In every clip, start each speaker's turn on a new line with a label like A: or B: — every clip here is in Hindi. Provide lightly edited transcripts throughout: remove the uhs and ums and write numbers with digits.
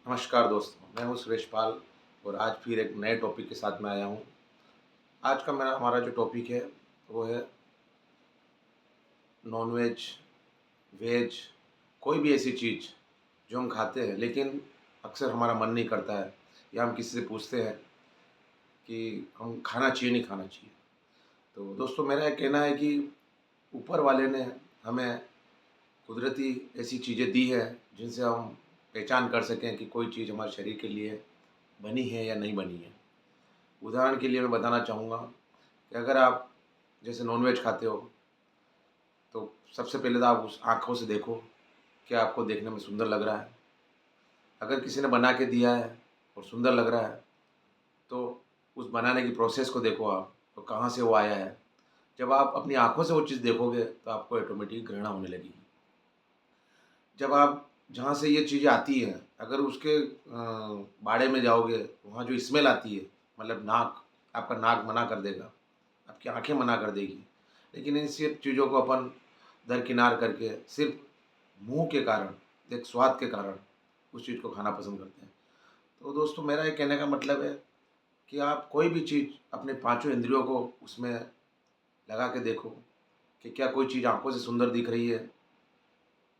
A: नमस्कार दोस्तों, मैं हूँ सुरेश पाल और आज फिर एक नए टॉपिक के साथ में आया हूँ। आज का हमारा जो टॉपिक है वो है नॉन-वेज, वेज, कोई भी ऐसी चीज़ जो हम खाते हैं लेकिन अक्सर हमारा मन नहीं करता है या हम किसी से पूछते हैं कि हम खाना चाहिए नहीं खाना चाहिए। तो दोस्तों मेरा ये कहना है कि ऊपर वाले ने हमें कुदरती ऐसी चीज़ें दी हैं जिनसे हम पहचान कर सकें कि कोई चीज़ हमारे शरीर के लिए बनी है या नहीं बनी है। उदाहरण के लिए मैं बताना चाहूँगा कि अगर आप जैसे नॉनवेज खाते हो तो सबसे पहले तो आप उस आँखों से देखो, क्या आपको देखने में सुंदर लग रहा है? अगर किसी ने बना के दिया है और सुंदर लग रहा है, तो उस बनाने की प्रोसेस को देखो आप, तो कहाँ से वो आया है। जब आप अपनी आँखों से वो चीज़ देखोगे, तो आपको ऑटोमेटिक घृणा होने लगेगी। जब आप जहाँ से ये चीज़ें आती हैं, अगर उसके बाड़े में जाओगे, वहाँ जो स्मेल आती है, मतलब नाक, आपका नाक मना कर देगा, आपकी आँखें मना कर देगी। लेकिन इन सब चीज़ों को अपन दरकिनार करके सिर्फ़ मुँह के कारण, एक स्वाद के कारण उस चीज़ को खाना पसंद करते हैं। तो दोस्तों मेरा ये कहने का मतलब है कि आप कोई भी चीज़ अपने पाँचों इंद्रियों को उसमें लगा के देखो कि क्या कोई चीज़ आँखों से सुंदर दिख रही है,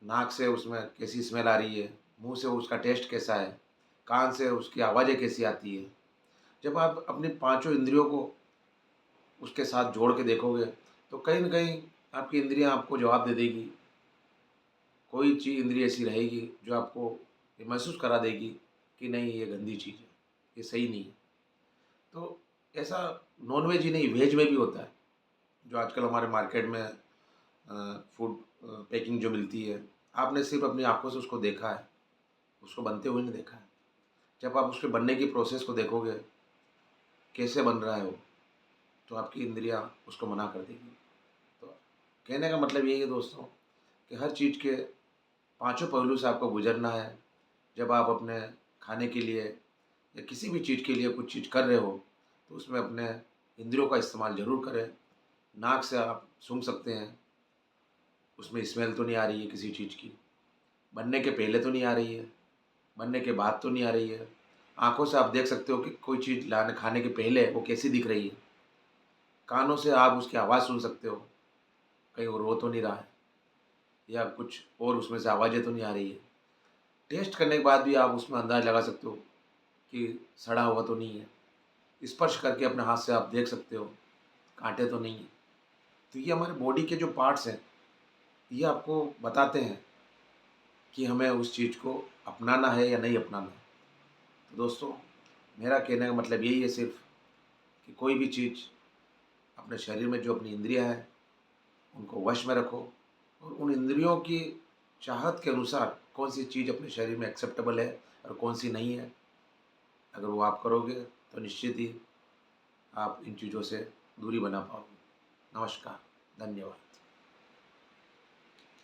A: नाक से उसमें कैसी स्मेल आ रही है, मुँह से उसका टेस्ट कैसा है, कान से उसकी आवाज़ें कैसी आती है। जब आप अपनी पाँचों इंद्रियों को उसके साथ जोड़ के देखोगे, तो कहीं न कहीं आपकी इंद्रियाँ आपको जवाब दे देगी। कोई चीज़ इंद्रिय ऐसी रहेगी जो आपको ये महसूस करा देगी कि नहीं ये गंदी चीज़ है, ये सही नहीं है। तो ऐसा नॉन-वेज ही नहीं वेज में भी होता है, जो आजकल हमारे मार्केट में फूड पैकिंग जो मिलती है, आपने सिर्फ़ अपनी आँखों से उसको देखा है, उसको बनते हुए नहीं देखा है। जब आप उसके बनने की प्रोसेस को देखोगे, कैसे बन रहा है वो, तो आपकी इंद्रियाँ उसको मना कर देगी। तो कहने का मतलब यही है दोस्तों कि हर चीज़ के पाँचों पहलू से आपको गुज़रना है। जब आप अपने खाने के लिए या किसी भी चीज़ के लिए कुछ चीज़ कर रहे हो, तो उसमें अपने इंद्रियों का इस्तेमाल ज़रूर करें। नाक से आप सूँघ सकते हैं, उसमें स्मेल तो नहीं आ रही है किसी चीज़ की, बनने के पहले तो नहीं आ रही है, बनने के बाद तो नहीं आ रही है। आँखों से आप देख सकते हो कि कोई चीज़ लाने खाने के पहले वो कैसी दिख रही है। कानों से आप उसकी आवाज़ सुन सकते हो, कहीं वो रो तो नहीं रहा है या कुछ और उसमें से आवाज़ें तो नहीं आ रही है। टेस्ट करने के बाद भी आप उसमें अंदाज़ लगा सकते हो कि सड़ा हुआ तो नहीं है। स्पर्श करके अपने हाथ से आप देख सकते हो, काँटे तो नहीं हैं। तो ये हमारे बॉडी के जो पार्ट्स हैं, ये आपको बताते हैं कि हमें उस चीज़ को अपनाना है या नहीं अपनाना है। तो दोस्तों, मेरा कहने का मतलब यही है सिर्फ़ कि कोई भी चीज़ अपने शरीर में जो अपनी इंद्रियाँ हैं, उनको वश में रखो और उन इंद्रियों की चाहत के अनुसार कौन-सी चीज़ अपने शरीर में एक्सेप्टेबल है और कौन-सी नहीं है। अगर वो आप करोगे, तो निश्चित ही आप इन चीज़ों से दूरी बना पाओगे। नमस्कार, धन्यवाद।